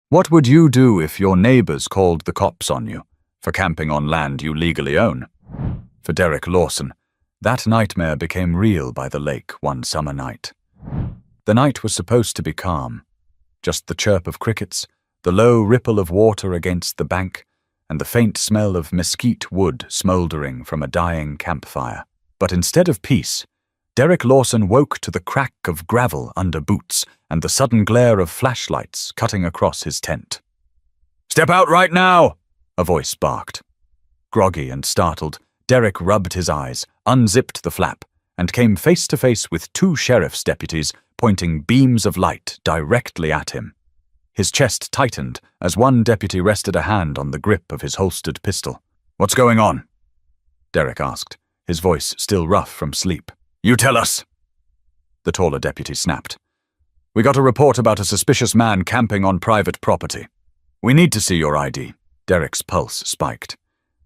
What would you do if your neighbors called the cops on you for camping on land you legally own? For Derek Lawson, that nightmare became real by the lake one summer night. The night was supposed to be calm, just the chirp of crickets, the low ripple of water against the bank, and the faint smell of mesquite wood smouldering from a dying campfire. But instead of peace, Derek Lawson woke to the crack of gravel under boots and the sudden glare of flashlights cutting across his tent. "Step out right now!" a voice barked. Groggy and startled, Derek rubbed his eyes, unzipped the flap, and came face to face with two sheriff's deputies pointing beams of light directly at him. His chest tightened as one deputy rested a hand on the grip of his holstered pistol. "What's going on?" Derek asked, his voice still rough from sleep. "You tell us," the taller deputy snapped. "We got a report about a suspicious man camping on private property. We need to see your ID." Derek's pulse spiked.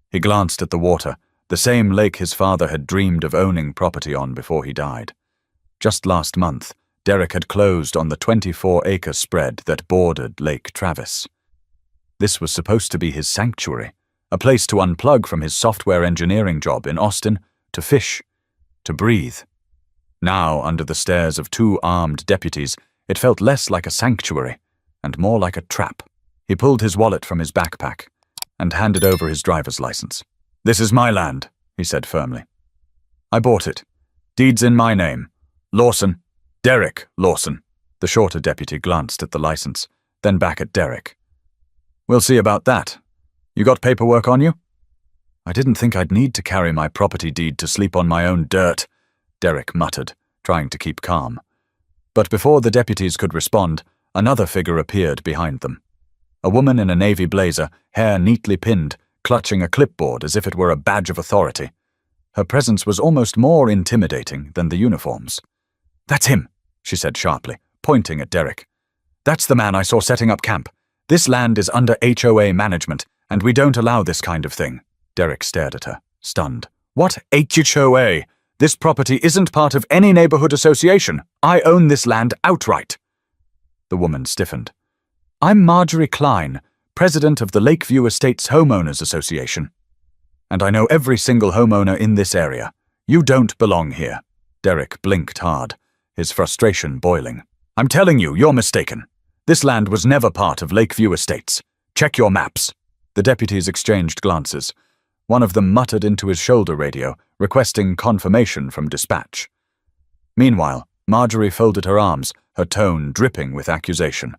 He glanced at the water, the same lake his father had dreamed of owning property on before he died. Just last month, Derek had closed on the 24-acre spread that bordered Lake Travis. This was supposed to be his sanctuary, a place to unplug from his software engineering job in Austin, to fish, to breathe. Now, under the stares of two armed deputies, it felt less like a sanctuary and more like a trap. He pulled his wallet from his backpack and handed over his driver's license. "This is my land," he said firmly. "I bought it. Deed's in my name. Lawson. Derek Lawson." The shorter deputy glanced at the license, then back at Derek. "We'll see about that. You got paperwork on you?" "I didn't think I'd need to carry my property deed to sleep on my own dirt," Derek muttered, trying to keep calm. But before the deputies could respond, another figure appeared behind them. A woman in a navy blazer, hair neatly pinned, clutching a clipboard as if it were a badge of authority. Her presence was almost more intimidating than the uniforms. "That's him," she said sharply, pointing at Derek. "That's the man I saw setting up camp. This land is under HOA management, and we don't allow this kind of thing." Derek stared at her, stunned. "What HOA? This property isn't part of any neighborhood association. I own this land outright." The woman stiffened. "I'm Marjorie Klein, president of the Lakeview Estates Homeowners Association. And I know every single homeowner in this area. You don't belong here." Derek blinked hard, his frustration boiling. "I'm telling you, you're mistaken. This land was never part of Lakeview Estates. Check your maps." The deputies exchanged glances. One of them muttered into his shoulder radio, requesting confirmation from dispatch. Meanwhile, Marjorie folded her arms, her tone dripping with accusation.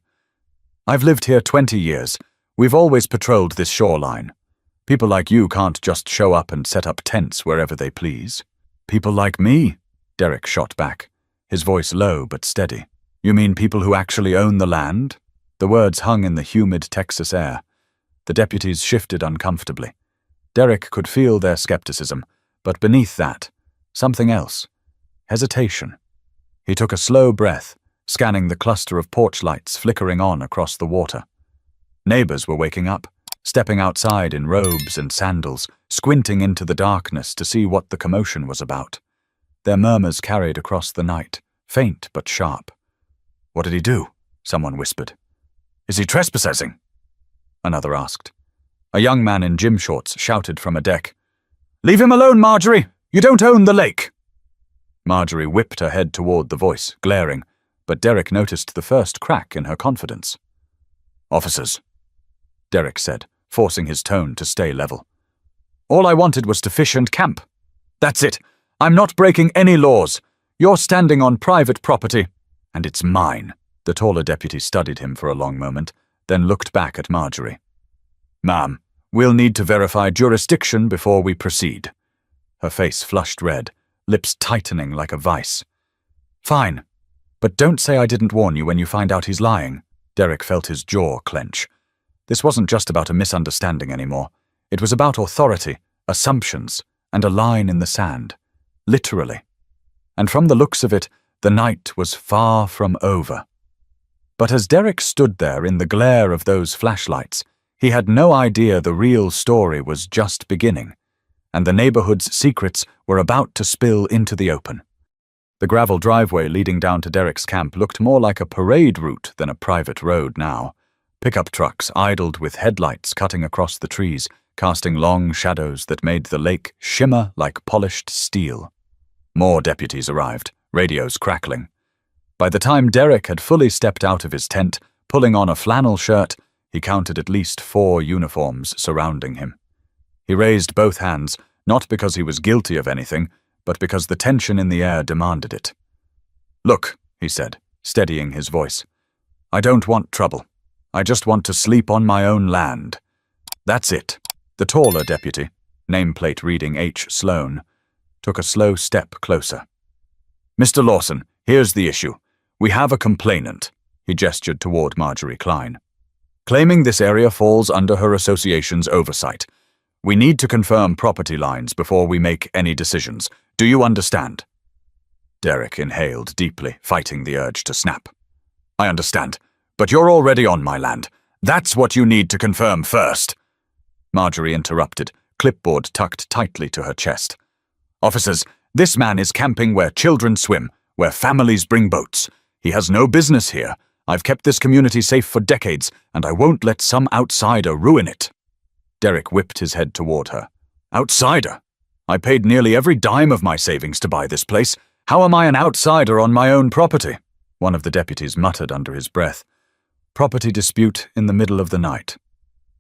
"I've lived here 20 years. We've always patrolled this shoreline. People like you can't just show up and set up tents wherever they please." "People like me?" Derek shot back, his voice low but steady. "You mean people who actually own the land?" The words hung in the humid Texas air. The deputies shifted uncomfortably. Derek could feel their skepticism, but beneath that, something else. Hesitation. He took a slow breath, scanning the cluster of porch lights flickering on across the water. Neighbors were waking up, stepping outside in robes and sandals, squinting into the darkness to see what the commotion was about. Their murmurs carried across the night, faint but sharp. "What did he do?" someone whispered. "Is he trespassing?" another asked. A young man in gym shorts shouted from a deck, "Leave him alone, Marjorie! You don't own the lake!" Marjorie whipped her head toward the voice, glaring, but Derek noticed the first crack in her confidence. "Officers," Derek said, forcing his tone to stay level. "All I wanted was to fish and camp. That's it. I'm not breaking any laws. You're standing on private property, and it's mine." The taller deputy studied him for a long moment, then looked back at Marjorie. "Ma'am, we'll need to verify jurisdiction before we proceed." Her face flushed red, lips tightening like a vice. "Fine, but don't say I didn't warn you when you find out he's lying." Derek felt his jaw clench. This wasn't just about a misunderstanding anymore. It was about authority, assumptions, and a line in the sand. Literally. And from the looks of it, the night was far from over. But as Derek stood there in the glare of those flashlights, he had no idea the real story was just beginning, and the neighborhood's secrets were about to spill into the open. The gravel driveway leading down to Derek's camp looked more like a parade route than a private road now. Pickup trucks idled with headlights cutting across the trees, casting long shadows that made the lake shimmer like polished steel. More deputies arrived, radios crackling. By the time Derek had fully stepped out of his tent, pulling on a flannel shirt, he counted at least 4 uniforms surrounding him. He raised both hands, not because he was guilty of anything, but because the tension in the air demanded it. "Look," he said, steadying his voice. "I don't want trouble. I just want to sleep on my own land. That's it." The taller deputy, nameplate reading H. Sloan, took a slow step closer. "Mr. Lawson, here's the issue. We have a complainant," he gestured toward Marjorie Klein, "claiming this area falls under her association's oversight. We need to confirm property lines before we make any decisions. Do you understand?" Derek inhaled deeply, fighting the urge to snap. "I understand, but you're already on my land. That's what you need to confirm first." Marjorie interrupted, clipboard tucked tightly to her chest. "Officers, this man is camping where children swim, where families bring boats. He has no business here. I've kept this community safe for decades, and I won't let some outsider ruin it." Derek whipped his head toward her. "Outsider? I paid nearly every dime of my savings to buy this place. How am I an outsider on my own property?" One of the deputies muttered under his breath. Property dispute in the middle of the night.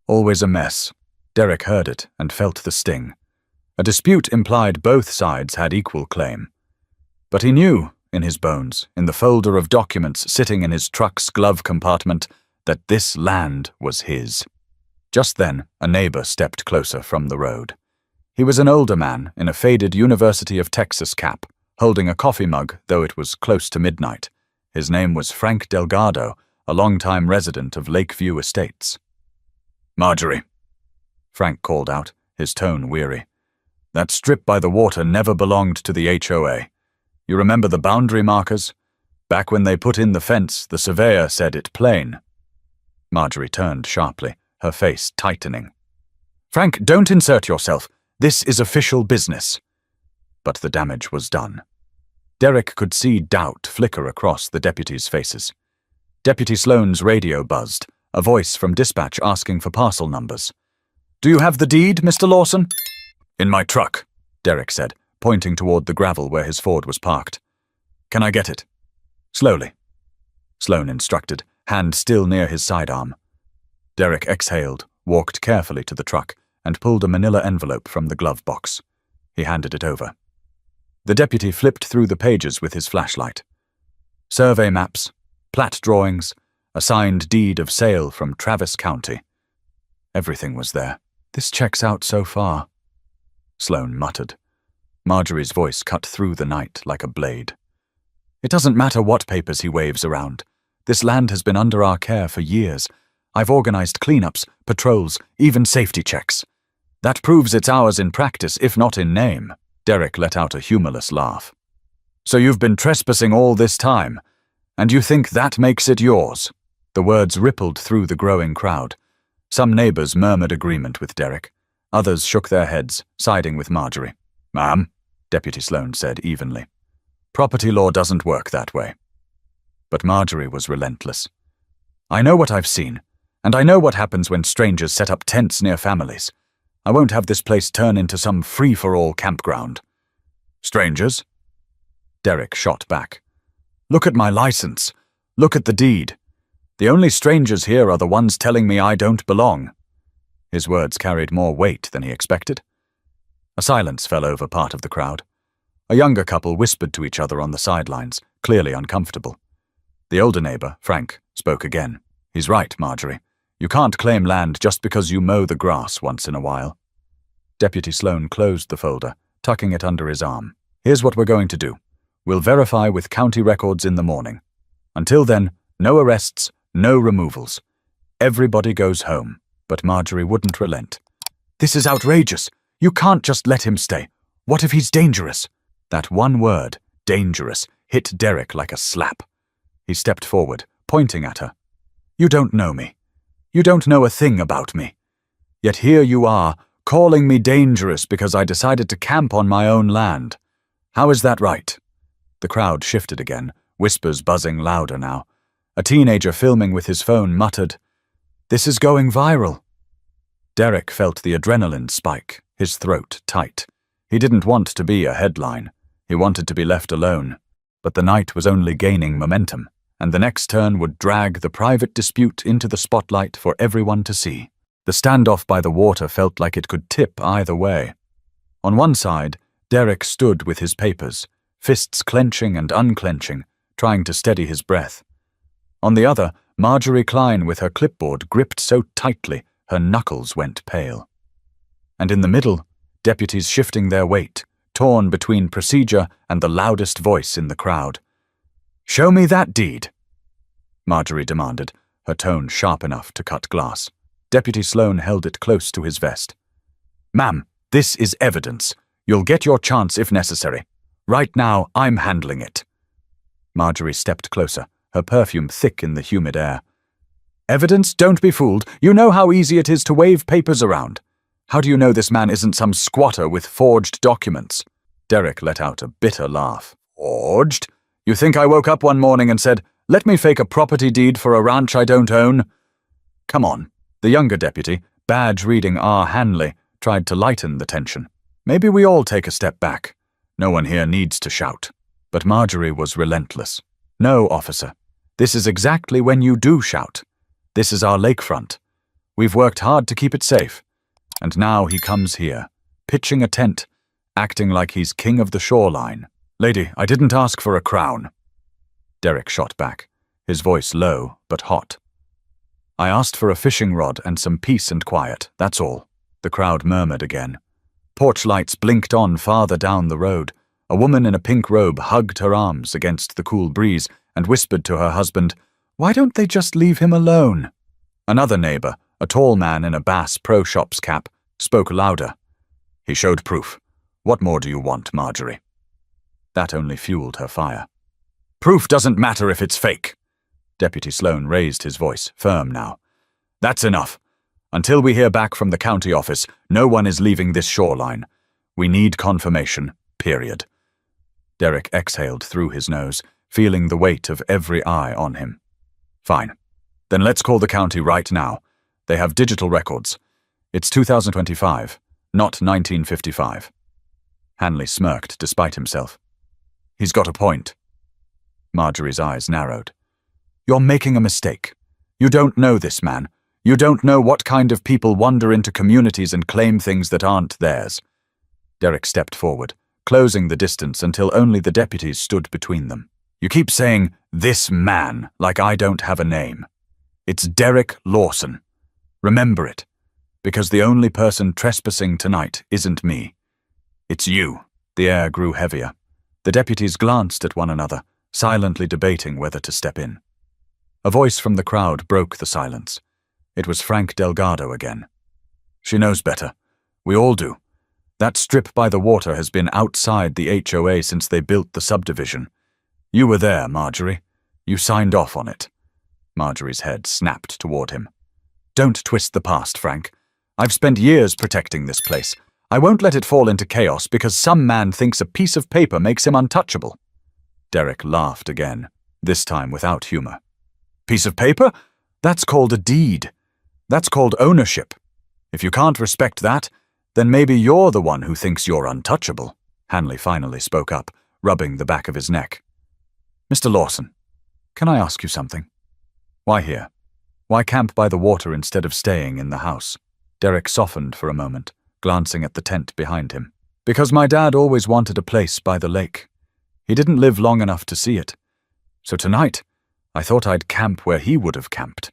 Always a mess. Derek heard it and felt the sting. A dispute implied both sides had equal claim. But he knew, in his bones, in the folder of documents sitting in his truck's glove compartment, that this land was his. Just then, a neighbor stepped closer from the road. He was an older man in a faded University of Texas cap, holding a coffee mug, though it was close to midnight. His name was Frank Delgado, a longtime resident of Lakeview Estates. "Marjorie," Frank called out, his tone weary. "That strip by the water never belonged to the HOA. You remember the boundary markers? Back when they put in the fence, the surveyor said it plain." Marjorie turned sharply, her face tightening. "Frank, don't insert yourself. This is official business." But the damage was done. Derek could see doubt flicker across the deputies' faces. Deputy Sloan's radio buzzed, a voice from dispatch asking for parcel numbers. "Do you have the deed, Mr. Lawson?" "In my truck," Derek said, pointing toward the gravel where his Ford was parked. "Can I get it?" "Slowly," Sloan instructed, hand still near his sidearm. Derek exhaled, walked carefully to the truck, and pulled a manila envelope from the glove box. He handed it over. The deputy flipped through the pages with his flashlight. Survey maps, plat drawings, a signed deed of sale from Travis County. Everything was there. "This checks out so far," Sloan muttered. Marjorie's voice cut through the night like a blade. "It doesn't matter what papers he waves around. This land has been under our care for years. I've organized cleanups, patrols, even safety checks. That proves it's ours in practice, if not in name." Derek let out a humorless laugh. "So you've been trespassing all this time, and you think that makes it yours?" The words rippled through the growing crowd. Some neighbors murmured agreement with Derek. Others shook their heads, siding with Marjorie. "Ma'am," Deputy Sloan said evenly, "property law doesn't work that way." But Marjorie was relentless. "I know what I've seen, and I know what happens when strangers set up tents near families. I won't have this place turn into some free-for-all campground." "Strangers?" Derek shot back. "Look at my license. Look at the deed. The only strangers here are the ones telling me I don't belong." His words carried more weight than he expected. A silence fell over part of the crowd. A younger couple whispered to each other on the sidelines, clearly uncomfortable. The older neighbor, Frank, spoke again. "He's right, Marjorie. You can't claim land just because you mow the grass once in a while." Deputy Sloan closed the folder, tucking it under his arm. "Here's what we're going to do. We'll verify with county records in the morning. Until then, no arrests, no removals. Everybody goes home." But Marjorie wouldn't relent. "This is outrageous. You can't just let him stay. What if he's dangerous?" That one word, dangerous, hit Derek like a slap. He stepped forward, pointing at her. "You don't know me. You don't know a thing about me. Yet here you are, calling me dangerous because I decided to camp on my own land. How is that right?" The crowd shifted again, whispers buzzing louder now. A teenager filming with his phone muttered, This is going viral. Derek felt the adrenaline spike, his throat tight. He didn't want to be a headline. He wanted to be left alone. But the night was only gaining momentum, and the next turn would drag the private dispute into the spotlight for everyone to see. The standoff by the water felt like it could tip either way. On one side, Derek stood with his papers, fists clenching and unclenching, trying to steady his breath. On the other, Marjorie Klein with her clipboard gripped so tightly her knuckles went pale. And in the middle, deputies shifting their weight, torn between procedure and the loudest voice in the crowd. "Show me that deed," Marjorie demanded, her tone sharp enough to cut glass. Deputy Sloan held it close to his vest. "Ma'am, this is evidence. You'll get your chance if necessary. Right now, I'm handling it." Marjorie stepped closer, her perfume thick in the humid air. "Evidence? Don't be fooled. You know how easy it is to wave papers around. How do you know this man isn't some squatter with forged documents?" Derek let out a bitter laugh. "Forged? You think I woke up one morning and said, 'Let me fake a property deed for a ranch I don't own'? Come on." The younger deputy, badge reading R. Hanley, tried to lighten the tension. "Maybe we all take a step back. No one here needs to shout." But Marjorie was relentless. "No, officer. This is exactly when you do shout. This is our lakefront. We've worked hard to keep it safe. And now he comes here, pitching a tent, acting like he's king of the shoreline. Lady, I didn't ask for a crown." Derek shot back, his voice low but hot. "I asked for a fishing rod and some peace and quiet, that's all." The crowd murmured again. Porch lights blinked on farther down the road. A woman in a pink robe hugged her arms against the cool breeze and whispered to her husband, "Why don't they just leave him alone?" Another neighbor, a tall man in a Bass Pro Shops cap, spoke louder. "He showed proof. What more do you want, Marjorie?" That only fueled her fire. "Proof doesn't matter if it's fake." Deputy Sloan raised his voice, firm now. "That's enough. Until we hear back from the county office, no one is leaving this shoreline. We need confirmation, period." Derek exhaled through his nose, feeling the weight of every eye on him. "Fine. Then let's call the county right now. They have digital records. It's 2025, not 1955. Hanley smirked despite himself. "He's got a point." Marjorie's eyes narrowed. "You're making a mistake. You don't know this man. You don't know what kind of people wander into communities and claim things that aren't theirs." Derek stepped forward, closing the distance until only the deputies stood between them. "You keep saying, 'this man,' like I don't have a name. It's Derek Lawson. Remember it, because the only person trespassing tonight isn't me. It's you." The air grew heavier. The deputies glanced at one another, silently debating whether to step in. A voice from the crowd broke the silence. It was Frank Delgado again. "She knows better. We all do. That strip by the water has been outside the HOA since they built the subdivision. You were there, Marjorie. You signed off on it." Marjorie's head snapped toward him. "Don't twist the past, Frank. I've spent years protecting this place. I won't let it fall into chaos because some man thinks a piece of paper makes him untouchable." Derek laughed again, this time without humor. "Piece of paper? That's called a deed. That's called ownership. If you can't respect that, then maybe you're the one who thinks you're untouchable." Hanley finally spoke up, rubbing the back of his neck. "Mr. Lawson, can I ask you something? Why here? Why camp by the water instead of staying in the house?" Derek softened for a moment, glancing at the tent behind him. "Because my dad always wanted a place by the lake. He didn't live long enough to see it. So tonight, I thought I'd camp where he would have camped.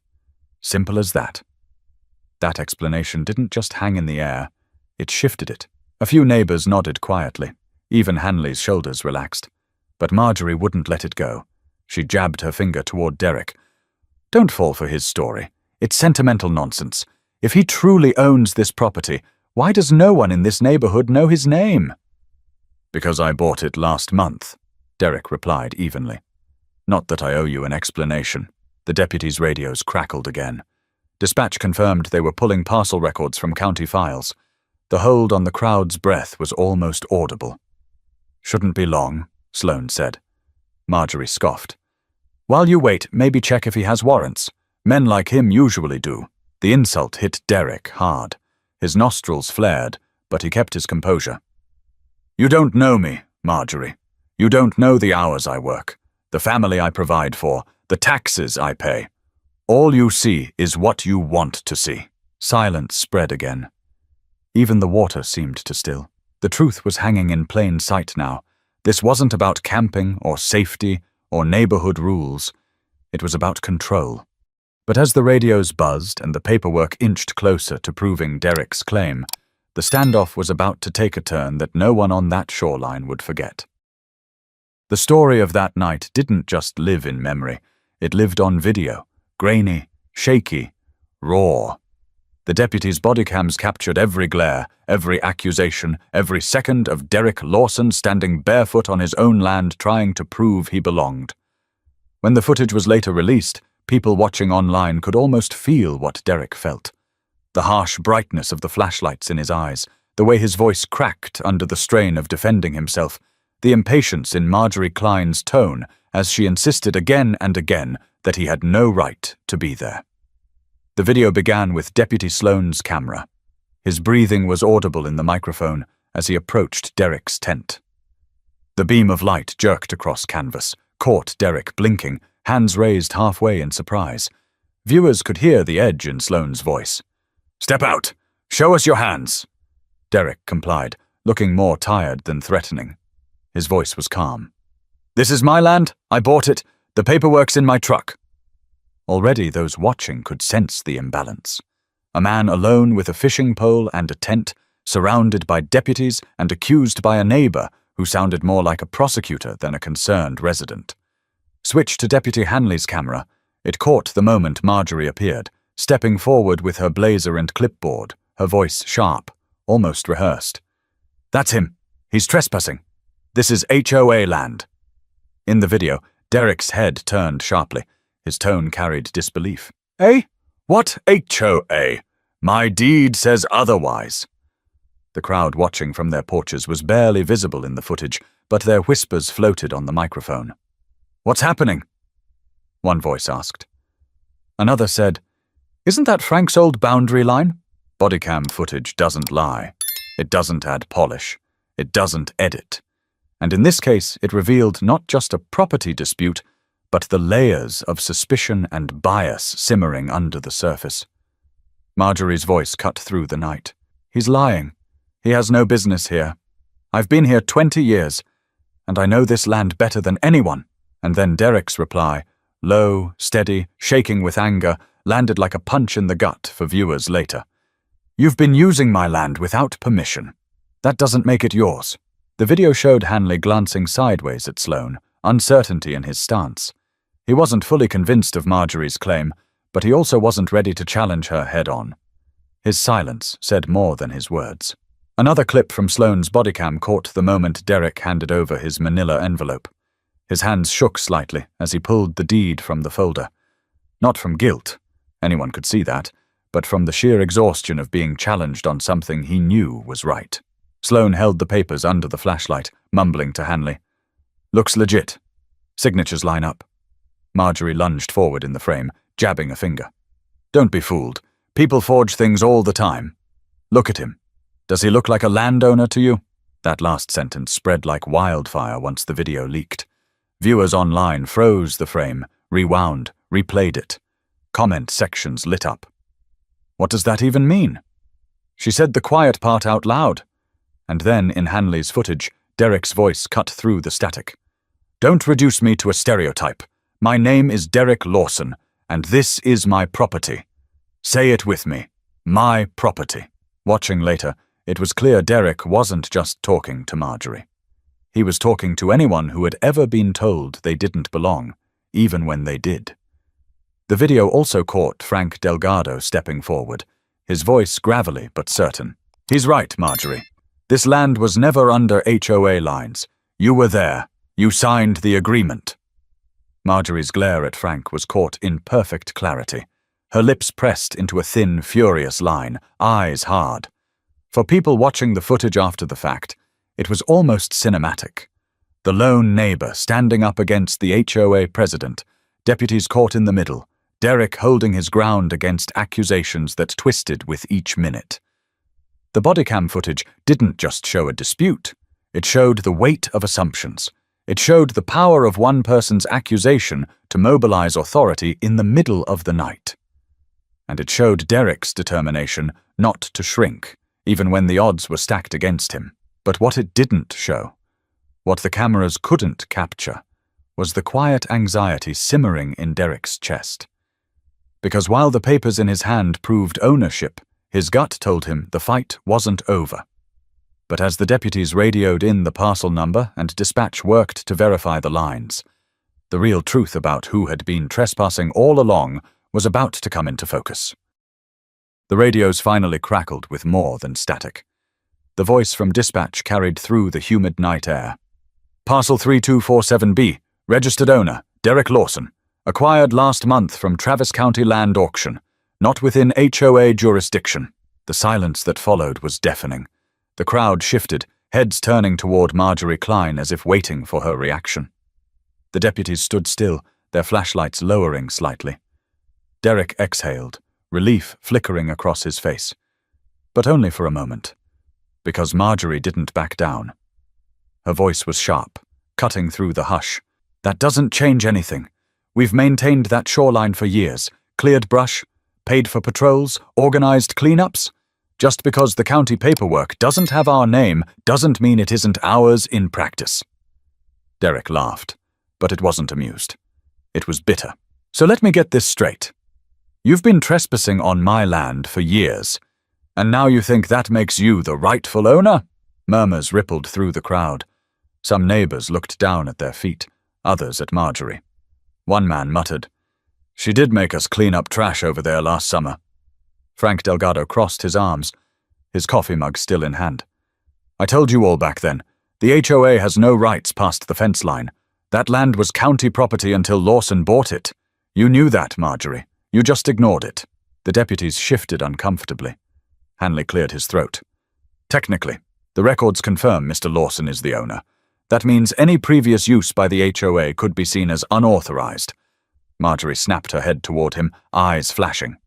Simple as that." That explanation didn't just hang in the air, it shifted it. A few neighbors nodded quietly. Even Hanley's shoulders relaxed. But Marjorie wouldn't let it go. She jabbed her finger toward Derek. "Don't fall for his story. It's sentimental nonsense. If he truly owns this property, why does no one in this neighborhood know his name?" "Because I bought it last month," Derek replied evenly. "Not that I owe you an explanation." The deputies' radios crackled again. Dispatch confirmed they were pulling parcel records from county files. The hold on the crowd's breath was almost audible. "Shouldn't be long," Sloan said. Marjorie scoffed. "While you wait, maybe check if he has warrants. Men like him usually do." The insult hit Derek hard. His nostrils flared, but he kept his composure. "You don't know me, Marjorie. You don't know the hours I work, the family I provide for, the taxes I pay. All you see is what you want to see." Silence spread again. Even the water seemed to still. The truth was hanging in plain sight now. This wasn't about camping or safety or neighborhood rules. It was about control. But as the radios buzzed and the paperwork inched closer to proving Derek's claim, the standoff was about to take a turn that no one on that shoreline would forget. The story of that night didn't just live in memory. It lived on video, grainy, shaky, raw. The deputy's body cams captured every glare, every accusation, every second of Derek Lawson standing barefoot on his own land trying to prove he belonged. When the footage was later released, people watching online could almost feel what Derek felt. The harsh brightness of the flashlights in his eyes, the way his voice cracked under the strain of defending himself, the impatience in Marjorie Klein's tone as she insisted again and again that he had no right to be there. The video began with Deputy Sloane's camera. His breathing was audible in the microphone as he approached Derek's tent. The beam of light jerked across canvas, caught Derek blinking, hands raised halfway in surprise. Viewers could hear the edge in Sloane's voice. "Step out! Show us your hands!" Derek complied, looking more tired than threatening. His voice was calm. "This is my land. I bought it. The paperwork's in my truck." Already those watching could sense the imbalance. A man alone with a fishing pole and a tent, surrounded by deputies and accused by a neighbor who sounded more like a prosecutor than a concerned resident. Switched to Deputy Hanley's camera. It caught the moment Marjorie appeared, stepping forward with her blazer and clipboard, her voice sharp, almost rehearsed. "That's him. He's trespassing. This is HOA land." In the video, Derek's head turned sharply. His tone carried disbelief. "Eh? What HOA? My deed says otherwise." The crowd watching from their porches was barely visible in the footage, but their whispers floated on the microphone. "What's happening?" one voice asked. Another said, "Isn't that Frank's old boundary line?" Bodycam footage doesn't lie. It doesn't add polish. It doesn't edit. And in this case, it revealed not just a property dispute, but the layers of suspicion and bias simmering under the surface. Marjorie's voice cut through the night. "He's lying. He has no business here. I've been here 20 years, and I know this land better than anyone." And then Derek's reply, low, steady, shaking with anger, landed like a punch in the gut for viewers later. "You've been using my land without permission. That doesn't make it yours." The video showed Hanley glancing sideways at Sloane, uncertainty in his stance. He wasn't fully convinced of Marjorie's claim, but he also wasn't ready to challenge her head-on. His silence said more than his words. Another clip from Sloane's bodycam caught the moment Derek handed over his manila envelope. His hands shook slightly as he pulled the deed from the folder. Not from guilt, anyone could see that, but from the sheer exhaustion of being challenged on something he knew was right. Sloane held the papers under the flashlight, mumbling to Hanley. "Looks legit. Signatures line up." Marjorie lunged forward in the frame, jabbing a finger. "Don't be fooled. People forge things all the time. Look at him. Does he look like a landowner to you?" That last sentence spread like wildfire once the video leaked. Viewers online froze the frame, rewound, replayed it. Comment sections lit up. "What does that even mean?" She said the quiet part out loud. And then, in Hanley's footage, Derek's voice cut through the static. "Don't reduce me to a stereotype. My name is Derek Lawson, and this is my property. Say it with me. My property." Watching later, it was clear Derek wasn't just talking to Marjorie. He was talking to anyone who had ever been told they didn't belong, even when they did. The video also caught Frank Delgado stepping forward, his voice gravelly but certain. "He's right, Marjorie. This land was never under HOA lines. You were there. You signed the agreement." Marjorie's glare at Frank was caught in perfect clarity, her lips pressed into a thin, furious line, eyes hard. For people watching the footage after the fact, it was almost cinematic. The lone neighbor standing up against the HOA president, deputies caught in the middle, Derek holding his ground against accusations that twisted with each minute. The bodycam footage didn't just show a dispute. It showed the weight of assumptions. It showed the power of one person's accusation to mobilize authority in the middle of the night. And it showed Derek's determination not to shrink, even when the odds were stacked against him. But what it didn't show, what the cameras couldn't capture, was the quiet anxiety simmering in Derek's chest. Because while the papers in his hand proved ownership, his gut told him the fight wasn't over. But as the deputies radioed in the parcel number and dispatch worked to verify the lines, the real truth about who had been trespassing all along was about to come into focus. The radios finally crackled with more than static. The voice from dispatch carried through the humid night air. Parcel 3247B, registered owner, Derek Lawson, acquired last month from Travis County Land Auction, not within HOA jurisdiction. The silence that followed was deafening. The crowd shifted, heads turning toward Marjorie Klein as if waiting for her reaction. The deputies stood still, their flashlights lowering slightly. Derek exhaled, relief flickering across his face. But only for a moment, because Marjorie didn't back down. Her voice was sharp, cutting through the hush. That doesn't change anything. We've maintained that shoreline for years, cleared brush, paid for patrols, organized cleanups. Just because the county paperwork doesn't have our name doesn't mean it isn't ours in practice. Derek laughed, but it wasn't amused. It was bitter. So let me get this straight. You've been trespassing on my land for years, and now you think that makes you the rightful owner? Murmurs rippled through the crowd. Some neighbors looked down at their feet, others at Marjorie. One man muttered, "She did make us clean up trash over there last summer." Frank Delgado crossed his arms, his coffee mug still in hand. "I told you all back then, the HOA has no rights past the fence line. That land was county property until Lawson bought it. You knew that, Marjorie. You just ignored it." The deputies shifted uncomfortably. Hanley cleared his throat. "Technically, the records confirm Mr. Lawson is the owner. That means any previous use by the HOA could be seen as unauthorized." Marjorie snapped her head toward him, eyes flashing.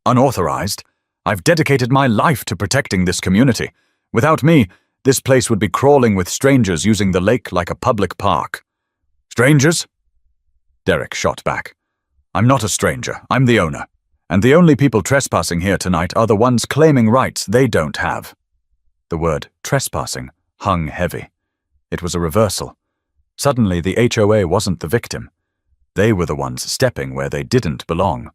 "Unauthorized? I've dedicated my life to protecting this community. Without me, this place would be crawling with strangers using the lake like a public park." "Strangers?" Derek shot back. "I'm not a stranger, I'm the owner. And the only people trespassing here tonight are the ones claiming rights they don't have." The word trespassing hung heavy. It was a reversal. Suddenly the HOA wasn't the victim. They were the ones stepping where they didn't belong.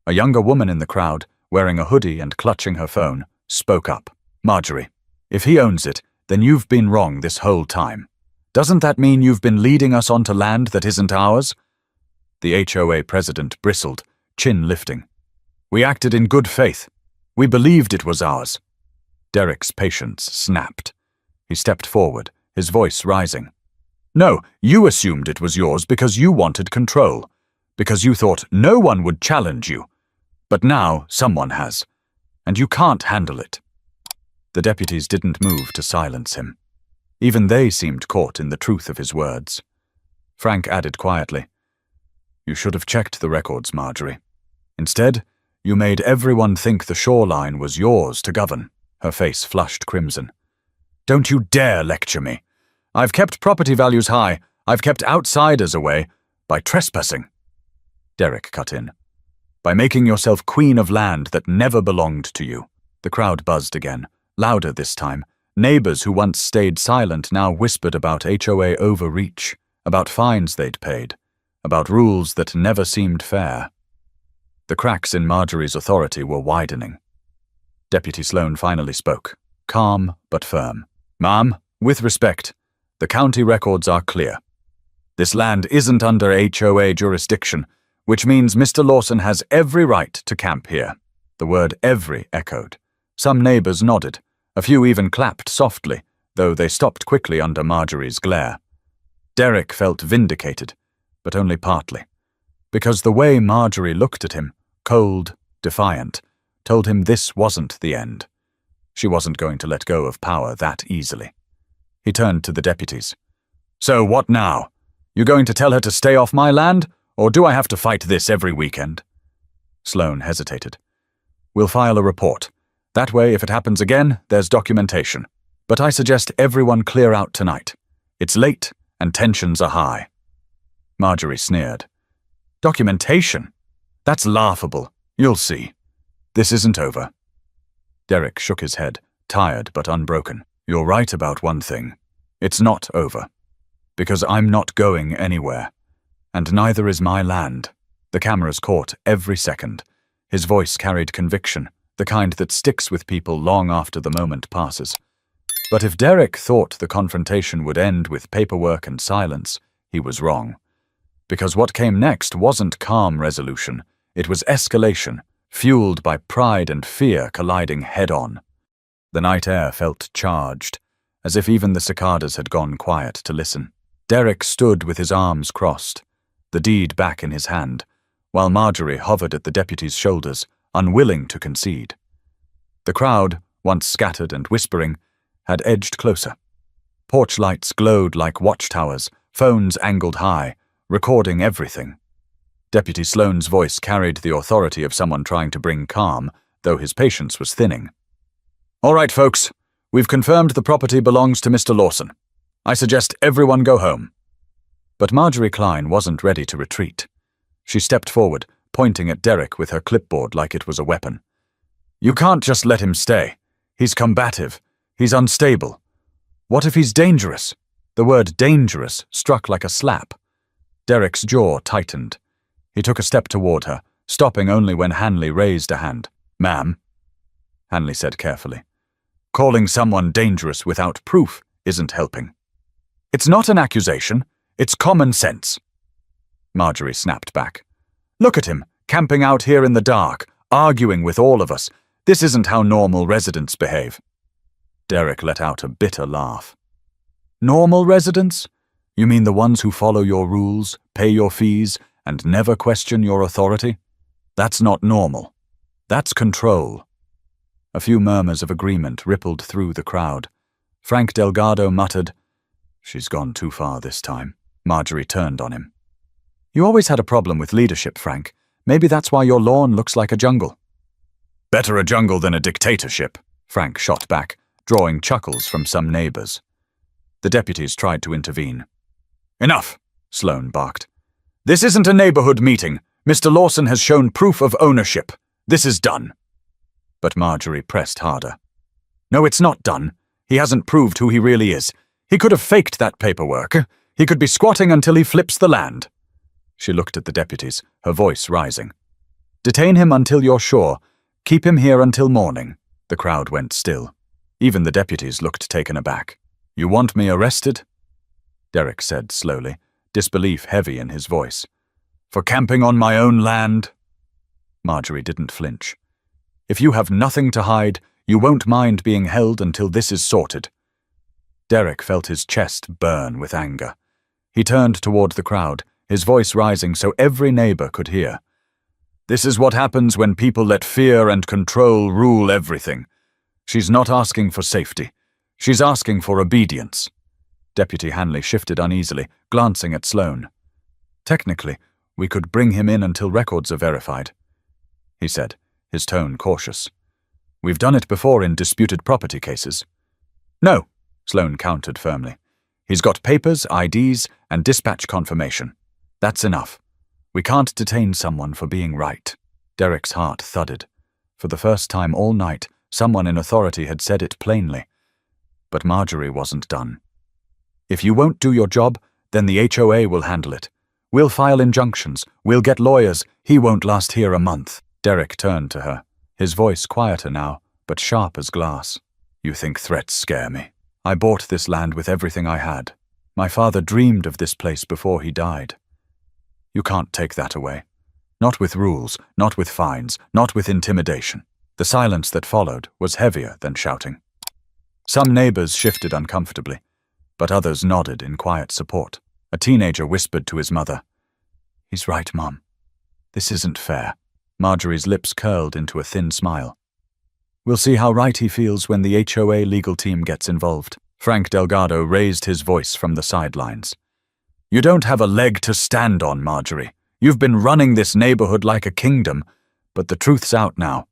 A younger woman in the crowd, wearing a hoodie and clutching her phone, spoke up. "Marjorie, if he owns it, then you've been wrong this whole time. Doesn't that mean you've been leading us onto land that isn't ours?" The HOA president bristled, chin lifting. "We acted in good faith. We believed it was ours." Derek's patience snapped. He stepped forward, his voice rising. "No, you assumed it was yours because you wanted control, because you thought no one would challenge you. But now someone has, and you can't handle it." The deputies didn't move to silence him. Even they seemed caught in the truth of his words. Frank added quietly, "You should have checked the records, Marjorie. Instead, you made everyone think the shoreline was yours to govern." Her face flushed crimson. "Don't you dare lecture me. I've kept property values high. I've kept outsiders away by trespassing." Derek cut in. "By making yourself queen of land that never belonged to you." The crowd buzzed again, louder this time. Neighbors who once stayed silent now whispered about HOA overreach, about fines they'd paid, about rules that never seemed fair. The cracks in Marjorie's authority were widening. Deputy Sloan finally spoke, calm but firm. "Ma'am, with respect, the county records are clear. This land isn't under HOA jurisdiction, which means Mr. Lawson has every right to camp here." The word every echoed. Some neighbors nodded. A few even clapped softly, though they stopped quickly under Marjorie's glare. Derek felt vindicated, but only partly, because the way Marjorie looked at him, cold, defiant, told him this wasn't the end. She wasn't going to let go of power that easily. He turned to the deputies. "So what now? You going to tell her to stay off my land, or do I have to fight this every weekend?" Sloane hesitated. We'll file a report. That way, if it happens again, there's documentation. But I suggest everyone clear out tonight. It's late, and tensions are high. Marjorie sneered. Documentation? That's laughable. You'll see. This isn't over. Derek shook his head, tired but unbroken. You're right about one thing. It's not over. Because I'm not going anywhere. And neither is my land. The cameras caught every second. His voice carried conviction, the kind that sticks with people long after the moment passes. But if Derek thought the confrontation would end with paperwork and silence, he was wrong. Because what came next wasn't calm resolution, it was escalation, fueled by pride and fear colliding head-on. The night air felt charged, as if even the cicadas had gone quiet to listen. Derek stood with his arms crossed, the deed back in his hand, while Marjorie hovered at the deputy's shoulders, unwilling to concede. The crowd, once scattered and whispering, had edged closer. Porch lights glowed like watchtowers, phones angled high, recording everything. Deputy Sloane's voice carried the authority of someone trying to bring calm, though his patience was thinning. All right, folks, we've confirmed the property belongs to Mr. Lawson. I suggest everyone go home. But Marjorie Klein wasn't ready to retreat. She stepped forward, pointing at Derek with her clipboard like it was a weapon. You can't just let him stay. He's combative. He's unstable. What if he's dangerous? The word dangerous struck like a slap. Derek's jaw tightened. He took a step toward her, stopping only when Hanley raised a hand. Ma'am, Hanley said carefully. Calling someone dangerous without proof isn't helping. It's not an accusation. It's common sense. Marjorie snapped back. Look at him, camping out here in the dark, arguing with all of us. This isn't how normal residents behave. Derek let out a bitter laugh. Normal residents? You mean the ones who follow your rules, pay your fees, and never question your authority? That's not normal. That's control. A few murmurs of agreement rippled through the crowd. Frank Delgado muttered, She's gone too far this time. Marjorie turned on him. You always had a problem with leadership, Frank. Maybe that's why your lawn looks like a jungle. Better a jungle than a dictatorship, Frank shot back, drawing chuckles from some neighbors. The deputies tried to intervene. Enough, Sloane barked. This isn't a neighborhood meeting. Mr. Lawson has shown proof of ownership. This is done. But Marjorie pressed harder. No, it's not done. He hasn't proved who he really is. He could have faked that paperwork. He could be squatting until he flips the land. She looked at the deputies, her voice rising. Detain him until you're sure. Keep him here until morning. The crowd went still. Even the deputies looked taken aback. You want me arrested? Derek said slowly, disbelief heavy in his voice. For camping on my own land? Marjorie didn't flinch. If you have nothing to hide, you won't mind being held until this is sorted. Derek felt his chest burn with anger. He turned toward the crowd, his voice rising so every neighbor could hear. This is what happens when people let fear and control rule everything. She's not asking for safety. She's asking for obedience. Deputy Hanley shifted uneasily, glancing at Sloane. Technically, we could bring him in until records are verified, he said, his tone cautious. We've done it before in disputed property cases. No, Sloane countered firmly. He's got papers, IDs, and dispatch confirmation. That's enough. We can't detain someone for being right. Derek's heart thudded. For the first time all night, someone in authority had said it plainly. But Marjorie wasn't done. If you won't do your job, then the HOA will handle it. We'll file injunctions. We'll get lawyers. He won't last here a month. Derek turned to her, his voice quieter now, but sharp as glass. You think threats scare me? I bought this land with everything I had. My father dreamed of this place before he died. You can't take that away. Not with rules, not with fines, not with intimidation. The silence that followed was heavier than shouting. Some neighbors shifted uncomfortably, but others nodded in quiet support. A teenager whispered to his mother, He's right, Mom. This isn't fair. Marjorie's lips curled into a thin smile. We'll see how right he feels when the HOA legal team gets involved. Frank Delgado raised his voice from the sidelines. You don't have a leg to stand on, Marjorie. You've been running this neighborhood like a kingdom, But the truth's out now,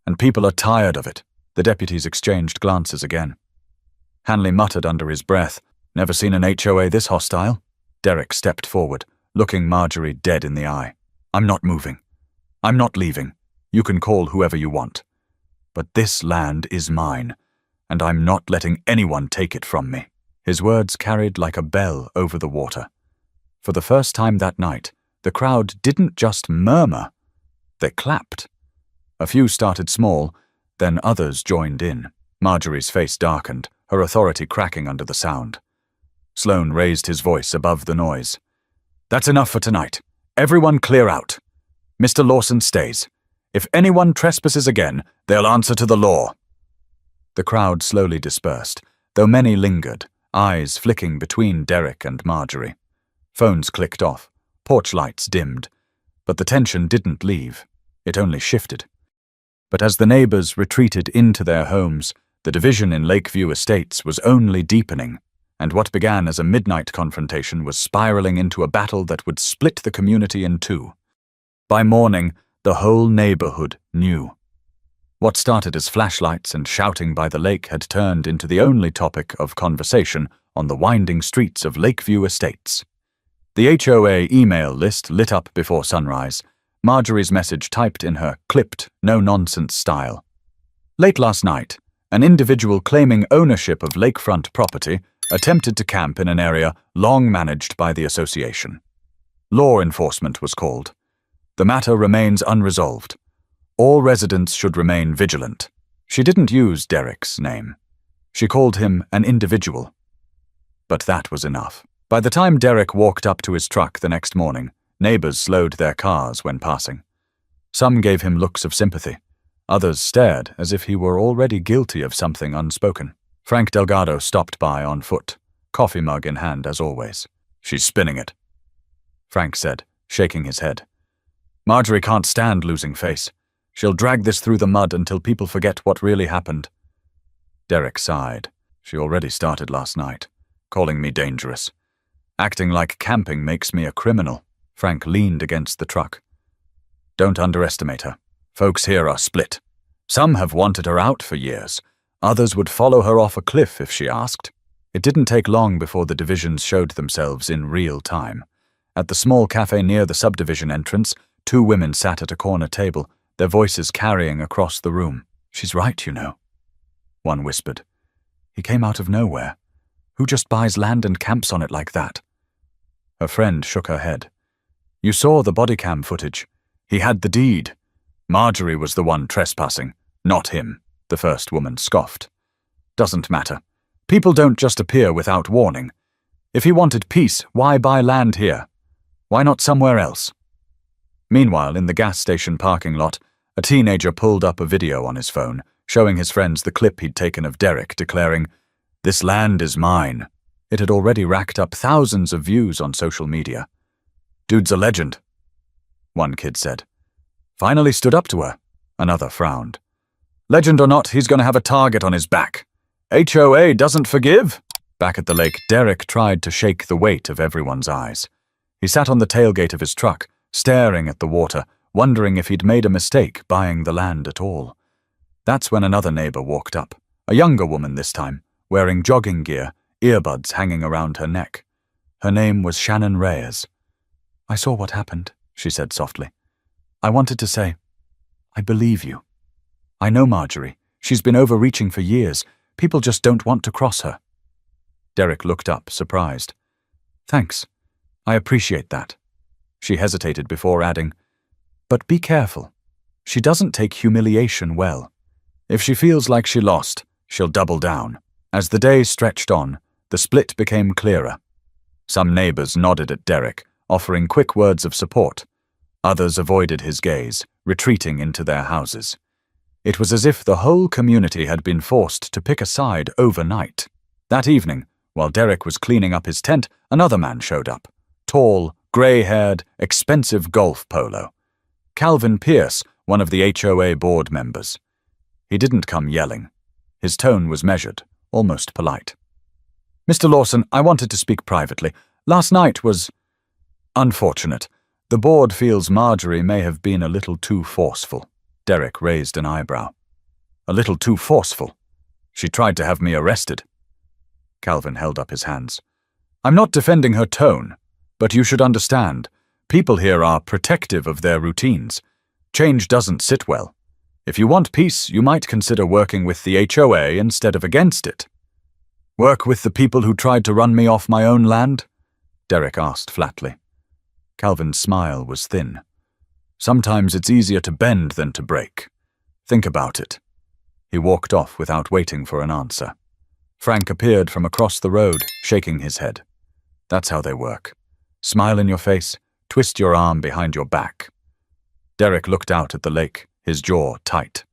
and people are tired of it." The deputies exchanged glances again. Hanley muttered under his breath, "Never seen an HOA this hostile." Derek stepped forward, looking Marjorie dead in the eye. "I'm not moving. I'm not leaving. You can call whoever you want. But this land is mine, and I'm not letting anyone take it from me." His words carried like a bell over the water. For the first time that night, the crowd didn't just murmur, they clapped. A few started small, then others joined in. Marjorie's face darkened, her authority cracking under the sound. Sloane raised his voice above the noise. "That's enough for tonight. Everyone clear out. Mr. Lawson stays. If anyone trespasses again, they'll answer to the law." The crowd slowly dispersed, though many lingered, eyes flicking between Derek and Marjorie. Phones clicked off, porch lights dimmed, but the tension didn't leave. It only shifted. But as the neighbors retreated into their homes, the division in Lakeview Estates was only deepening, and what began as a midnight confrontation was spiraling into a battle that would split the community in two. By morning, the whole neighborhood knew. What started as flashlights and shouting by the lake had turned into the only topic of conversation on the winding streets of Lakeview Estates. The HOA email list lit up before sunrise, Marjorie's message typed in her clipped, no-nonsense style. Late last night, an individual claiming ownership of lakefront property attempted to camp in an area long managed by the association. Law enforcement was called. The matter remains unresolved. All residents should remain vigilant. She didn't use Derek's name. She called him an individual. But that was enough. By the time Derek walked up to his truck the next morning, neighbors slowed their cars when passing. Some gave him looks of sympathy. Others stared as if he were already guilty of something unspoken. Frank Delgado stopped by on foot, coffee mug in hand as always. "She's spinning it," Frank said, shaking his head. "Marjorie can't stand losing face. She'll drag this through the mud until people forget what really happened." Derek sighed. "She already started last night, calling me dangerous. Acting like camping makes me a criminal." Frank leaned against the truck. "Don't underestimate her. Folks here are split. Some have wanted her out for years. Others would follow her off a cliff if she asked." It didn't take long before the divisions showed themselves in real time. At the small cafe near the subdivision entrance, two women sat at a corner table, their voices carrying across the room. "She's right, you know," one whispered. "He came out of nowhere. Who just buys land and camps on it like that?" Her friend shook her head. "You saw the body cam footage. He had the deed. Marjorie was the one trespassing, not him," the first woman scoffed. "Doesn't matter. People don't just appear without warning. If he wanted peace, why buy land here? Why not somewhere else?" Meanwhile, in the gas station parking lot, a teenager pulled up a video on his phone, showing his friends the clip he'd taken of Derek declaring, "This land is mine." It had already racked up thousands of views on social media. "Dude's a legend," one kid said. "Finally stood up to her," another frowned. "Legend or not, he's going to have a target on his back. HOA doesn't forgive." Back at the lake, Derek tried to shake the weight of everyone's eyes. He sat on the tailgate of his truck, staring at the water, wondering if he'd made a mistake buying the land at all. That's when another neighbor walked up, a younger woman this time, wearing jogging gear, earbuds hanging around her neck. Her name was Shannon Reyes. "I saw what happened," she said softly. "I wanted to say, I believe you. I know Marjorie. She's been overreaching for years. People just don't want to cross her." Derek looked up, surprised. "Thanks. I appreciate that." She hesitated before adding, "But be careful. She doesn't take humiliation well. If she feels like she lost, she'll double down." As the day stretched on, the split became clearer. Some neighbors nodded at Derek, offering quick words of support. Others avoided his gaze, retreating into their houses. It was as if the whole community had been forced to pick a side overnight. That evening, while Derek was cleaning up his tent, another man showed up. Tall, grey-haired, expensive golf polo. Calvin Pierce, one of the HOA board members. He didn't come yelling. His tone was measured, almost polite. "Mr. Lawson, I wanted to speak privately. Last night was unfortunate. The board feels Marjorie may have been a little too forceful." Derek raised an eyebrow. A little too forceful. She tried to have me arrested. Calvin held up his hands. I'm not defending her tone, but you should understand, people here are protective of their routines. Change doesn't sit well. If you want peace, you might consider working with the HOA instead of against it. Work with the people who tried to run me off my own land? Derek asked flatly. Calvin's smile was thin. Sometimes it's easier to bend than to break. Think about it. He walked off without waiting for an answer. Frank appeared from across the road, shaking his head. That's how they work. Smile in your face, twist your arm behind your back. Derek looked out at the lake, his jaw tight.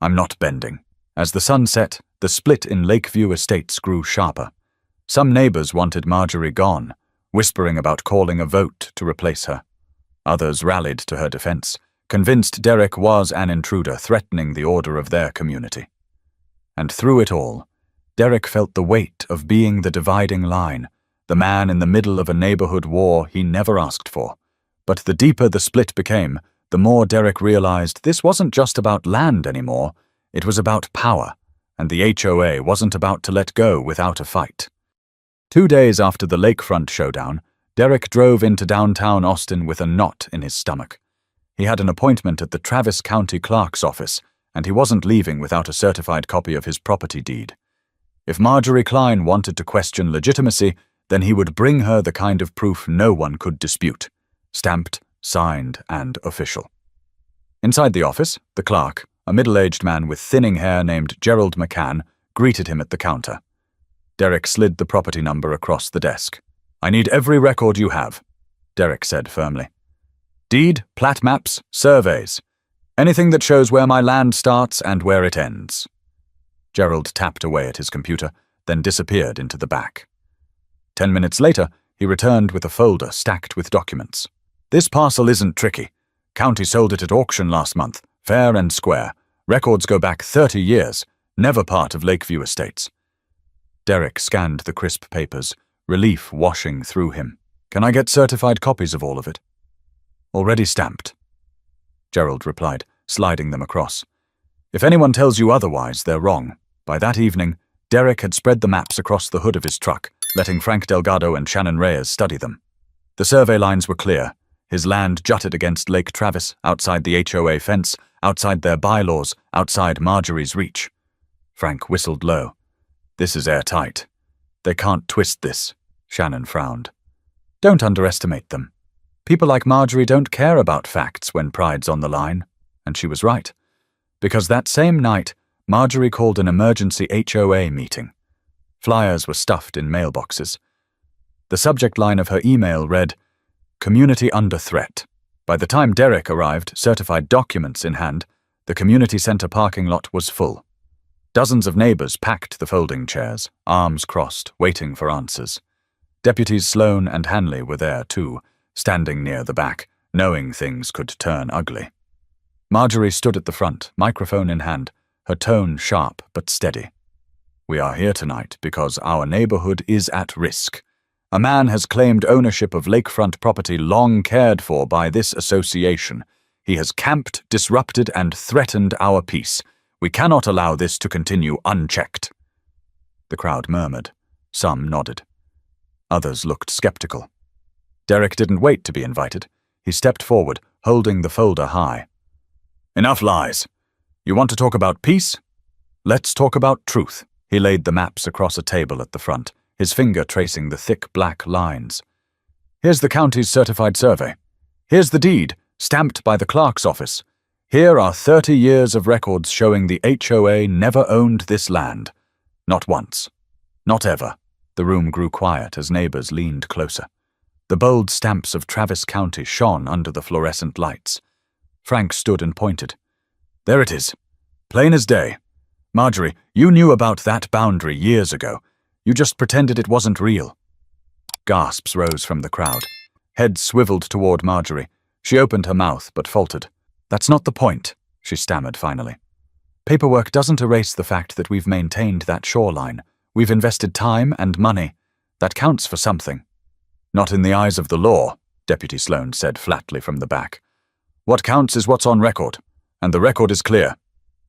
I'm not bending. As the sun set, the split in Lakeview Estates grew sharper. Some neighbors wanted Marjorie gone, whispering about calling a vote to replace her. Others rallied to her defense, convinced Derek was an intruder threatening the order of their community. And through it all, Derek felt the weight of being the dividing line, the man in the middle of a neighborhood war he never asked for. But the deeper the split became, the more Derek realized this wasn't just about land anymore, it was about power, and the HOA wasn't about to let go without a fight. 2 days after the lakefront showdown, Derek drove into downtown Austin with a knot in his stomach. He had an appointment at the Travis County Clerk's office, and he wasn't leaving without a certified copy of his property deed. If Marjorie Klein wanted to question legitimacy, then he would bring her the kind of proof no one could dispute, stamped, signed, and official. Inside the office, the clerk, a middle-aged man with thinning hair named Gerald McCann, greeted him at the counter. Derek slid the property number across the desk. I need every record you have, Derek said firmly. Deed, plat maps, surveys. Anything that shows where my land starts and where it ends. Gerald tapped away at his computer, then disappeared into the back. 10 minutes later, he returned with a folder stacked with documents. This parcel isn't tricky. County sold it at auction last month, fair and square. Records go back 30 years, never part of Lakeview Estates. Derek scanned the crisp papers, relief washing through him. Can I get certified copies of all of it? Already stamped, Gerald replied, sliding them across. If anyone tells you otherwise, they're wrong. By that evening, Derek had spread the maps across the hood of his truck, letting Frank Delgado and Shannon Reyes study them. The survey lines were clear. His land jutted against Lake Travis, outside the HOA fence, outside their bylaws, outside Marjorie's reach. Frank whistled low. This is airtight. They can't twist this, Shannon frowned. Don't underestimate them. People like Marjorie don't care about facts when pride's on the line. And she was right. Because that same night, Marjorie called an emergency HOA meeting. Flyers were stuffed in mailboxes. The subject line of her email read, Community under threat. By the time Derek arrived, certified documents in hand, the community center parking lot was full. Dozens of neighbors packed the folding chairs, arms crossed, waiting for answers. Deputies Sloan and Hanley were there too, standing near the back, knowing things could turn ugly. Marjorie stood at the front, microphone in hand, her tone sharp but steady. We are here tonight because our neighborhood is at risk. A man has claimed ownership of lakefront property long cared for by this association. He has camped, disrupted, and threatened our peace. We cannot allow this to continue unchecked. The crowd murmured. Some nodded. Others looked skeptical. Derek didn't wait to be invited. He stepped forward, holding the folder high. Enough lies. You want to talk about peace? Let's talk about truth. He laid the maps across a table at the front, his finger tracing the thick black lines. Here's the county's certified survey. Here's the deed, stamped by the clerk's office. Here are 30 years of records showing the HOA never owned this land. Not once. Not ever. The room grew quiet as neighbors leaned closer. The bold stamps of Travis County shone under the fluorescent lights. Frank stood and pointed. There it is. Plain as day. Marjorie, you knew about that boundary years ago. You just pretended it wasn't real. Gasps rose from the crowd. Heads swiveled toward Marjorie. She opened her mouth but faltered. That's not the point, she stammered finally. Paperwork doesn't erase the fact that we've maintained that shoreline. We've invested time and money. That counts for something. Not in the eyes of the law, Deputy Sloan said flatly from the back. What counts is what's on record. And the record is clear.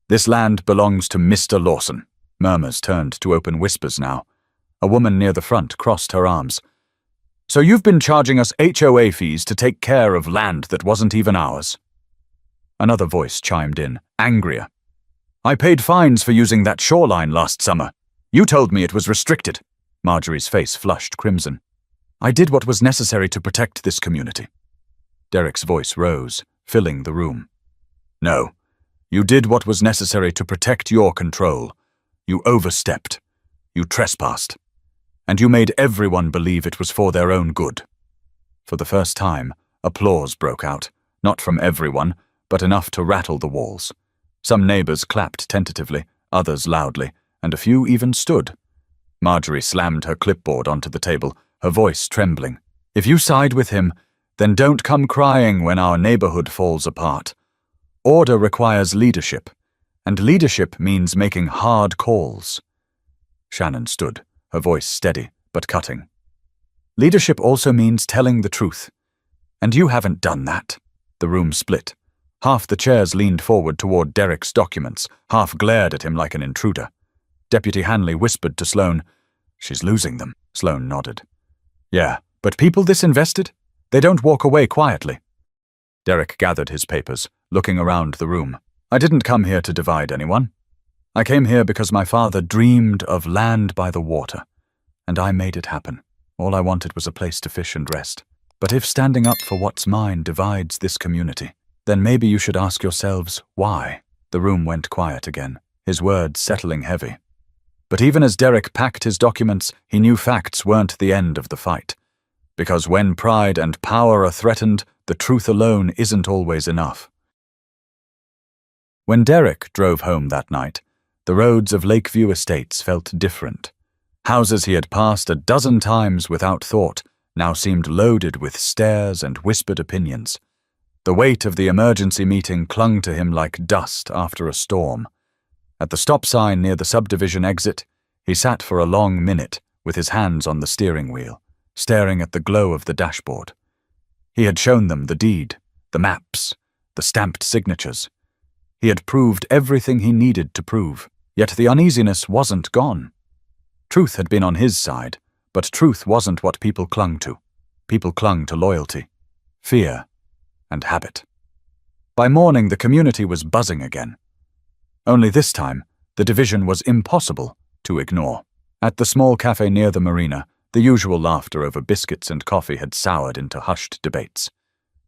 This land belongs to Mr. Lawson. Murmurs turned to open whispers now. A woman near the front crossed her arms. So you've been charging us HOA fees to take care of land that wasn't even ours? Another voice chimed in, angrier. I paid fines for using that shoreline last summer. You told me it was restricted. Marjorie's face flushed crimson. I did what was necessary to protect this community. Derek's voice rose, filling the room. No, you did what was necessary to protect your control. You overstepped. You trespassed. And you made everyone believe it was for their own good. For the first time, applause broke out, not from everyone, but enough to rattle the walls. Some neighbors clapped tentatively, others loudly, and a few even stood. Marjorie slammed her clipboard onto the table, her voice trembling. If you side with him, then don't come crying when our neighborhood falls apart. Order requires leadership, and leadership means making hard calls. Shannon stood, her voice steady but cutting. Leadership also means telling the truth. And you haven't done that. The room split. Half the chairs leaned forward toward Derek's documents, half glared at him like an intruder. Deputy Hanley whispered to Sloane, She's losing them. Sloane nodded. Yeah, but people this invested? They don't walk away quietly. Derek gathered his papers, looking around the room. I didn't come here to divide anyone. I came here because my father dreamed of land by the water, and I made it happen. All I wanted was a place to fish and rest. But if standing up for what's mine divides this community, then maybe you should ask yourselves why. The room went quiet again, his words settling heavy. But even as Derek packed his documents, he knew facts weren't the end of the fight. Because when pride and power are threatened, the truth alone isn't always enough. When Derek drove home that night, the roads of Lakeview Estates felt different. Houses he had passed a dozen times without thought now seemed loaded with stares and whispered opinions. The weight of the emergency meeting clung to him like dust after a storm. At the stop sign near the subdivision exit, he sat for a long minute with his hands on the steering wheel, staring at the glow of the dashboard. He had shown them the deed, the maps, the stamped signatures. He had proved everything he needed to prove, yet the uneasiness wasn't gone. Truth had been on his side, but truth wasn't what people clung to. People clung to loyalty, fear, and habit. By morning, the community was buzzing again. Only this time, the division was impossible to ignore. At the small cafe near the marina, the usual laughter over biscuits and coffee had soured into hushed debates.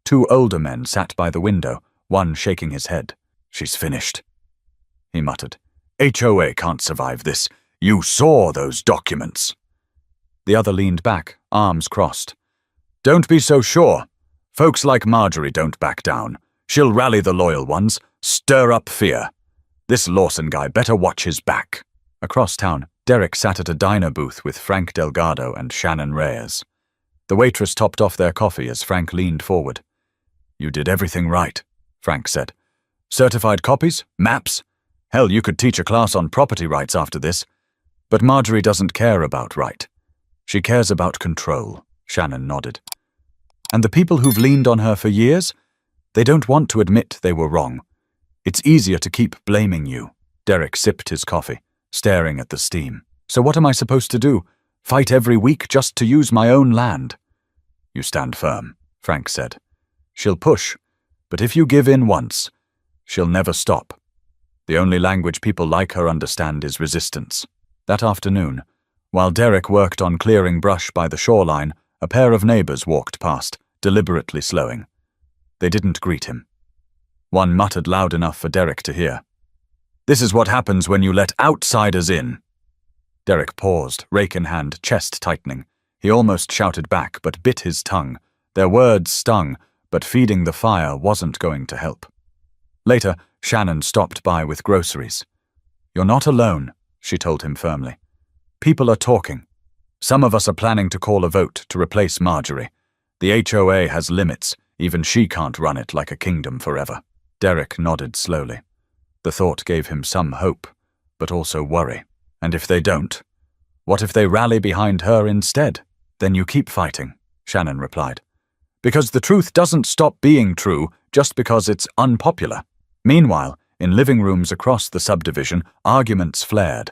Two older men sat by the window, one shaking his head. She's finished, he muttered. HOA can't survive this. You saw those documents. The other leaned back, arms crossed. Don't be so sure. Folks like Marjorie don't back down. She'll rally the loyal ones, stir up fear. This Lawson guy better watch his back. Across town, Derek sat at a diner booth with Frank Delgado and Shannon Reyes. The waitress topped off their coffee as Frank leaned forward. You did everything right, Frank said. Certified copies? Maps? Hell, you could teach a class on property rights after this. But Marjorie doesn't care about right. She cares about control, Shannon nodded. And the people who've leaned on her for years? They don't want to admit they were wrong. It's easier to keep blaming you. Derek sipped his coffee, staring at the steam. So what am I supposed to do? Fight every week just to use my own land? You stand firm, Frank said. She'll push, but if you give in once, she'll never stop. The only language people like her understand is resistance. That afternoon, while Derek worked on clearing brush by the shoreline, a pair of neighbors walked past, deliberately slowing. They didn't greet him. One muttered loud enough for Derek to hear. This is what happens when you let outsiders in. Derek paused, rake in hand, chest tightening. He almost shouted back, but bit his tongue. Their words stung, but feeding the fire wasn't going to help. Later, Shannon stopped by with groceries. You're not alone, she told him firmly. People are talking. Some of us are planning to call a vote to replace Marjorie. The HOA has limits. Even she can't run it like a kingdom forever. Derek nodded slowly. The thought gave him some hope, but also worry. And if they don't? What if they rally behind her instead? Then you keep fighting, Shannon replied. Because the truth doesn't stop being true just because it's unpopular. Meanwhile, in living rooms across the subdivision, arguments flared.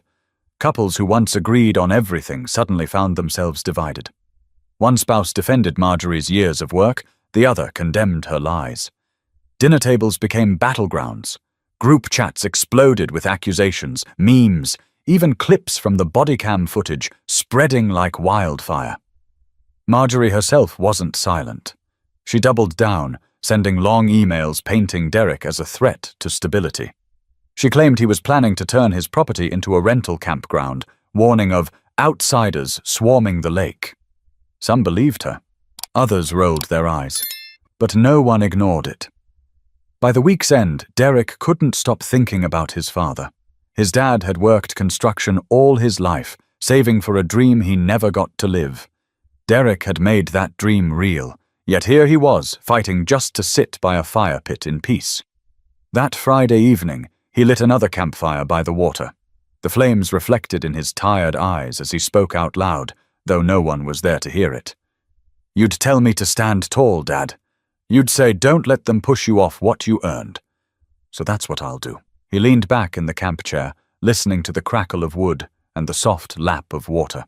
Couples who once agreed on everything suddenly found themselves divided. One spouse defended Marjorie's years of work, the other condemned her lies. Dinner tables became battlegrounds. Group chats exploded with accusations, memes, even clips from the body cam footage spreading like wildfire. Marjorie herself wasn't silent. She doubled down, sending long emails painting Derek as a threat to stability. She claimed he was planning to turn his property into a rental campground, warning of outsiders swarming the lake. Some believed her. Others rolled their eyes. But no one ignored it. By the week's end, Derek couldn't stop thinking about his father. His dad had worked construction all his life, saving for a dream he never got to live. Derek had made that dream real, yet here he was, fighting just to sit by a fire pit in peace. That Friday evening, he lit another campfire by the water. The flames reflected in his tired eyes as he spoke out loud, though no one was there to hear it. "You'd tell me to stand tall, Dad. You'd say don't let them push you off what you earned. So that's what I'll do." He leaned back in the camp chair, listening to the crackle of wood and the soft lap of water.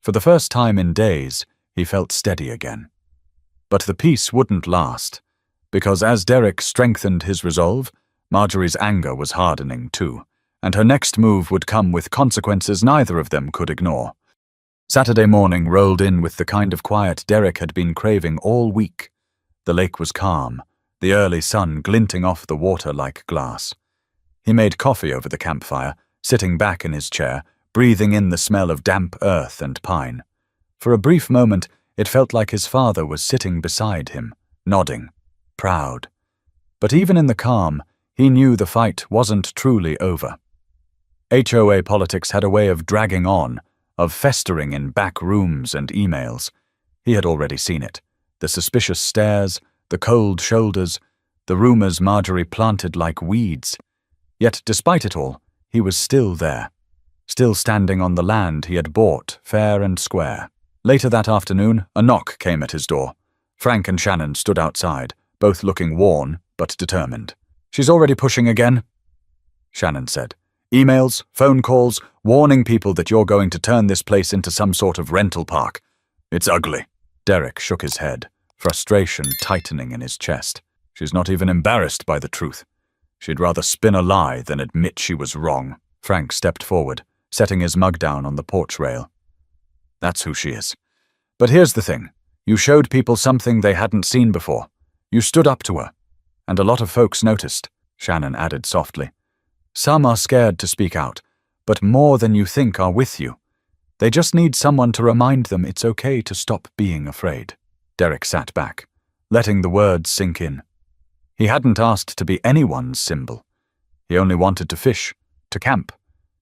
For the first time in days, he felt steady again. But the peace wouldn't last, because as Derek strengthened his resolve, Marjorie's anger was hardening too, and her next move would come with consequences neither of them could ignore. Saturday morning rolled in with the kind of quiet Derek had been craving all week. The lake was calm, the early sun glinting off the water like glass. He made coffee over the campfire, sitting back in his chair, breathing in the smell of damp earth and pine. For a brief moment, it felt like his father was sitting beside him, nodding, proud. But even in the calm, he knew the fight wasn't truly over. HOA politics had a way of dragging on, of festering in back rooms and emails. He had already seen it. The suspicious stares, the cold shoulders, the rumors Marjorie planted like weeds. Yet despite it all, he was still there, still standing on the land he had bought fair and square. Later that afternoon, a knock came at his door. Frank and Shannon stood outside, both looking worn but determined. "She's already pushing again," Shannon said. "Emails, phone calls, warning people that you're going to turn this place into some sort of rental park. It's ugly." Derek shook his head, frustration tightening in his chest. "She's not even embarrassed by the truth. She'd rather spin a lie than admit she was wrong." Frank stepped forward, setting his mug down on the porch rail. "That's who she is. But here's the thing. You showed people something they hadn't seen before. You stood up to her. And a lot of folks noticed," Shannon added softly. "Some are scared to speak out, but more than you think are with you. They just need someone to remind them it's okay to stop being afraid." Derek sat back, letting the words sink in. He hadn't asked to be anyone's symbol. He only wanted to fish, to camp,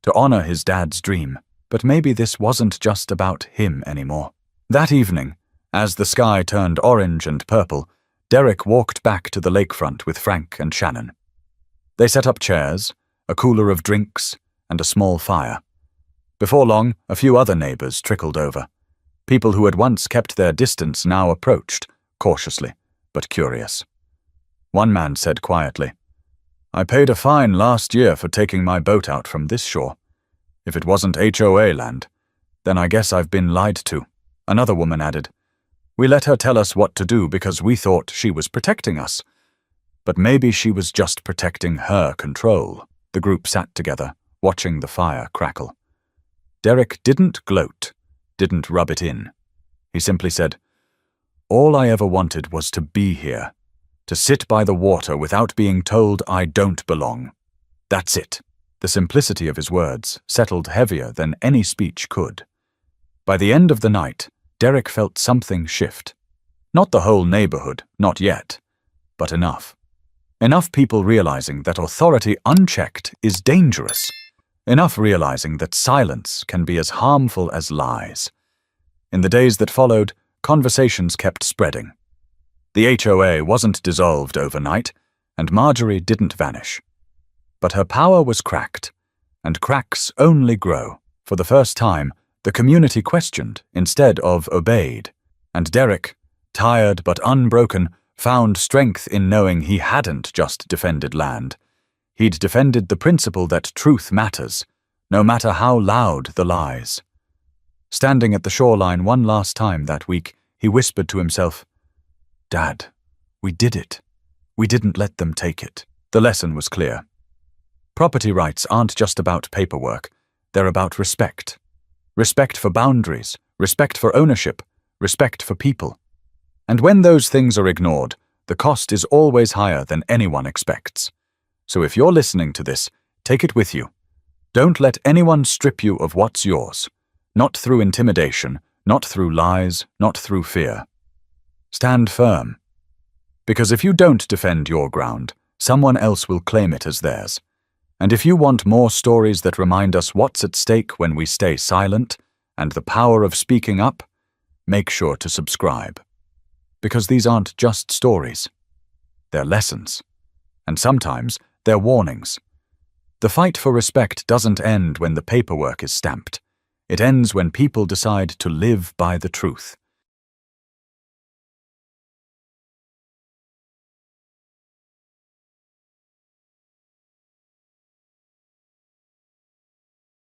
to honor his dad's dream. But maybe this wasn't just about him anymore. That evening, as the sky turned orange and purple, Derek walked back to the lakefront with Frank and Shannon. They set up chairs, a cooler of drinks, and a small fire. Before long, a few other neighbors trickled over. People who had once kept their distance now approached, cautiously, but curious. One man said quietly, "I paid a fine last year for taking my boat out from this shore. If it wasn't HOA land, then I guess I've been lied to." Another woman added, "We let her tell us what to do because we thought she was protecting us. But maybe she was just protecting her control." The group sat together, watching the fire crackle. Derek didn't gloat, didn't rub it in. He simply said, "All I ever wanted was to be here, to sit by the water without being told I don't belong. That's it." The simplicity of his words settled heavier than any speech could. By the end of the night, Derek felt something shift. Not the whole neighborhood, not yet, but enough. Enough people realizing that authority unchecked is dangerous. Enough realizing that silence can be as harmful as lies. In the days that followed, conversations kept spreading. The HOA wasn't dissolved overnight, and Marjorie didn't vanish. But her power was cracked, and cracks only grow. For the first time, the community questioned instead of obeyed, and Derek, tired but unbroken, found strength in knowing he hadn't just defended land. He'd defended the principle that truth matters, no matter how loud the lies. Standing at the shoreline one last time that week, he whispered to himself, "Dad, we did it. We didn't let them take it." The lesson was clear. Property rights aren't just about paperwork. They're about respect. Respect for boundaries, respect for ownership, respect for people. And when those things are ignored, the cost is always higher than anyone expects. So if you're listening to this, take it with you. Don't let anyone strip you of what's yours. Not through intimidation, not through lies, not through fear. Stand firm. Because if you don't defend your ground, someone else will claim it as theirs. And if you want more stories that remind us what's at stake when we stay silent and the power of speaking up, make sure to subscribe. Because these aren't just stories. They're lessons. And sometimes they're warnings. The fight for respect doesn't end when the paperwork is stamped. It ends when people decide to live by the truth.